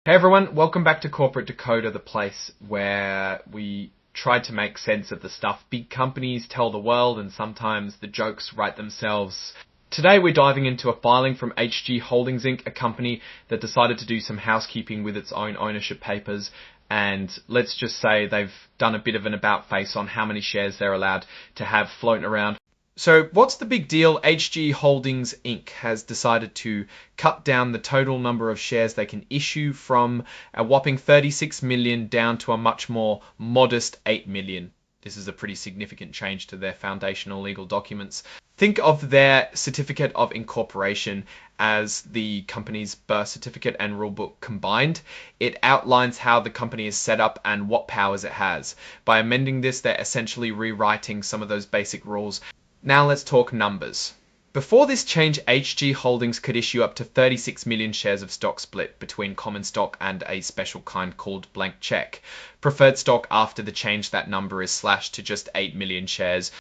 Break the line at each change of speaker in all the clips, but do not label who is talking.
Hey everyone, welcome back to Corporate Decoder, the place where we try to make sense of the stuff big companies tell the world and sometimes the jokes write themselves. Today we're diving into a filing from HG Holdings Inc., a company that decided to do some housekeeping with its own ownership papers, and let's just say they've done a bit of an about face on how many shares they're allowed to have floating around. So what's the big deal? HG Holdings Inc. has decided to cut down the total number of shares they can issue from a whopping 36 million down to a much more modest 8 million. This is a pretty significant change to their foundational legal documents. Think of their certificate of incorporation as the company's birth certificate and rulebook combined. It outlines how the company is set up and what powers it has. By amending this, they're essentially rewriting some of those basic rules. Now let's talk numbers. Before this change, HG Holdings could issue up to 36 million shares of stock split between common stock and a special kind called blank check. Preferred stock, after the change, that number is slashed to just 8 million shares.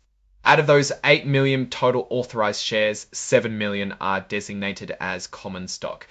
Out of those 8 million total authorized shares, 7 million are designated as common stock.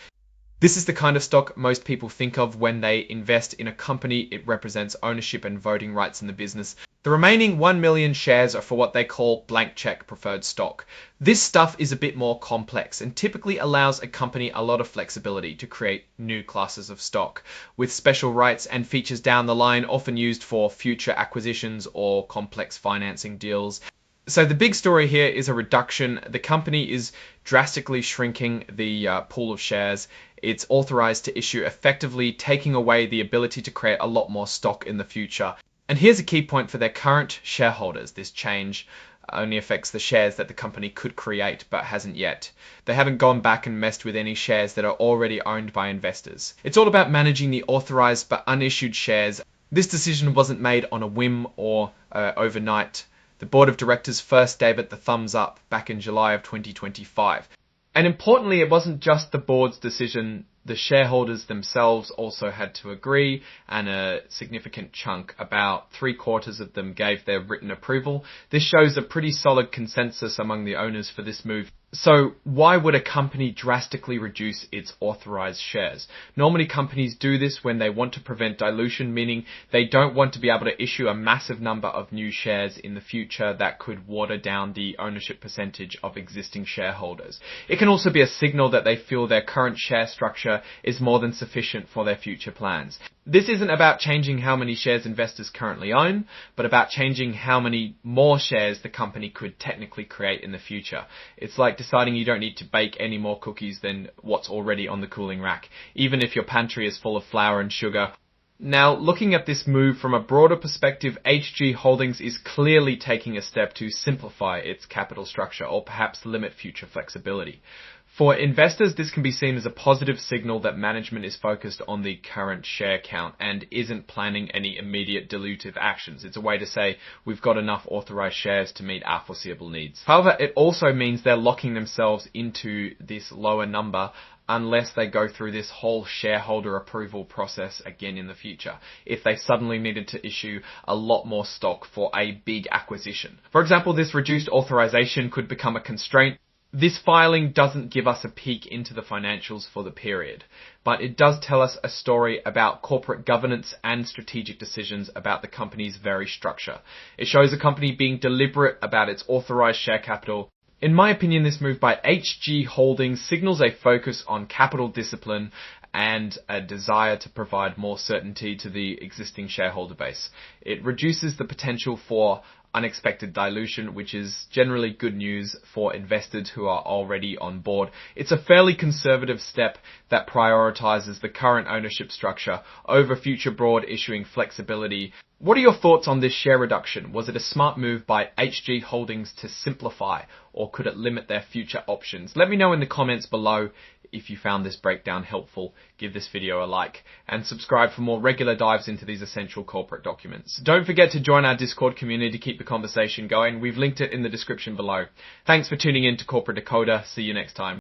This is the kind of stock most people think of when they invest in a company. It represents ownership and voting rights in the business. The remaining 1 million shares are for what they call blank check preferred stock. This stuff is a bit more complex and typically allows a company a lot of flexibility to create new classes of stock with special rights and features down the line, often used for future acquisitions or complex financing deals. So the big story here is a reduction. The company is drastically shrinking the pool of shares. It's authorized to issue, effectively taking away the ability to create a lot more stock in the future. And here's a key point for their current shareholders. This change only affects the shares that the company could create but hasn't yet. They haven't gone back and messed with any shares that are already owned by investors. It's all about managing the authorized but unissued shares. This decision wasn't made on a whim or overnight. The board of directors first gave it the thumbs up back in July of 2025. And importantly, it wasn't just the board's decision. The shareholders themselves also had to agree, and a significant chunk, about 3/4 of them, gave their written approval. This shows a pretty solid consensus among the owners for this move. So why would a company drastically reduce its authorized shares? Normally companies do this when they want to prevent dilution, meaning they don't want to be able to issue a massive number of new shares in the future that could water down the ownership percentage of existing shareholders. It can also be a signal that they feel their current share structure is more than sufficient for their future plans. This isn't about changing how many shares investors currently own, but about changing how many more shares the company could technically create in the future. It's like deciding you don't need to bake any more cookies than what's already on the cooling rack, even if your pantry is full of flour and sugar. Now, looking at this move from a broader perspective, HG Holdings is clearly taking a step to simplify its capital structure or perhaps limit future flexibility. For investors, this can be seen as a positive signal that management is focused on the current share count and isn't planning any immediate dilutive actions. It's a way to say we've got enough authorized shares to meet our foreseeable needs. However, it also means they're locking themselves into this lower number unless they go through this whole shareholder approval process again in the future, if they suddenly needed to issue a lot more stock for a big acquisition. For example, this reduced authorization could become a constraint. This filing doesn't give us a peek into the financials for the period, but it does tell us a story about corporate governance and strategic decisions about the company's very structure. It shows a company being deliberate about its authorized share capital. In my opinion, this move by HG Holdings signals a focus on capital discipline and a desire to provide more certainty to the existing shareholder base. It reduces the potential for unexpected dilution, which is generally good news for investors who are already on board. It's a fairly conservative step that prioritizes the current ownership structure over future board issuing flexibility. What are your thoughts on this share reduction? Was it a smart move by HG Holdings to simplify, or could it limit their future options? Let me know in the comments below. If you found this breakdown helpful, give this video a like and subscribe for more regular dives into these essential corporate documents. Don't forget to join our Discord community to keep the conversation going. We've linked it in the description below. Thanks for tuning in to Corporate Decoder. See you next time.